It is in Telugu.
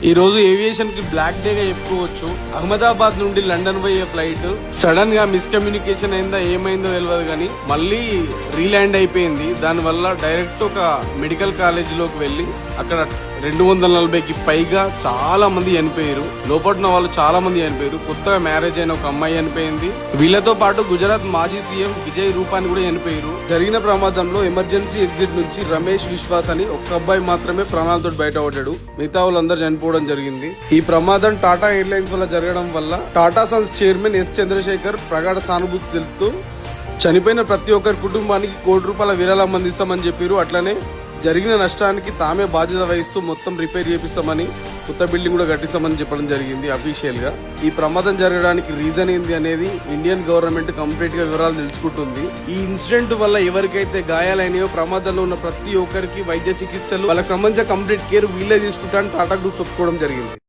ఈ రోజు ఏవియేషన్ కి బ్లాక్ డే గా చెప్పుకోవచ్చు. అహ్మదాబాద్ నుండి లండన్ పోయే ఫ్లైట్ సడన్ గా మిస్కమ్యూనికేషన్ అయిందా ఏమైందో తెలియదు కానీ మళ్ళీ రీల్యాండ్ అయిపోయింది. దాని వల్ల డైరెక్ట్ ఒక మెడికల్ కాలేజ్ లోకి వెళ్లి అక్కడ 240కి పైగా చాలా మంది చనిపోయారు. లోపల వాళ్ళు చాలా మంది చనిపోయారు. కొత్తగా మ్యారేజ్ అయిన ఒక అమ్మాయి చనిపోయింది. వీళ్ళతో పాటు గుజరాత్ మాజీ సీఎం విజయ్ రూపాని కూడా చనిపోయారు. జరిగిన ప్రమాదంలో ఎమర్జెన్సీ ఎగ్జిట్ నుంచి రమేష్ విశ్వాస్ అని ఒక్క అబ్బాయి మాత్రమే ప్రాణాలతో బయటపడ్డాడు. మిగతా వాళ్ళందరూ చనిపోవడం జరిగింది. ఈ ప్రమాదం టాటా ఎయిర్లైన్స్ వల్ల జరగడం వల్ల Tata sons chairman S Chandrasekhar ప్రగాఢ సానుభూతి తెలుపుతూ చనిపోయిన ప్రతి ఒక్కరి కుటుంబానికి ₹1 విరాళం అందిస్తామని చెప్పారు. అట్లనే జరిగిన నష్టానికి తామే బాధ్యత వహిస్తూ మొత్తం రిపేర్ చేపిస్తామని, కొత్త బిల్డింగ్ కూడా కట్టిస్తామని చెప్పడం జరిగింది అఫీషియల్ గా. ఈ ప్రమాదం జరగడానికి రీజన్ ఏంది అనేది ఇండియన్ గవర్నమెంట్ కంప్లీట్ గా వివరాలు తెలుసుకుంటుంది. ఈ ఇన్సిడెంట్ వల్ల ఎవరికైతే గాయాలైనాయో ప్రమాదంలో ఉన్న ప్రతి ఒక్కరికి వైద్య చికిత్సలు వాళ్ళకి సంబంధించిన కంప్లీట్ కేర్ వీళ్ళే తీసుకుంటారని టాటా గ్రూప్ చెప్పుకోవడం జరిగింది.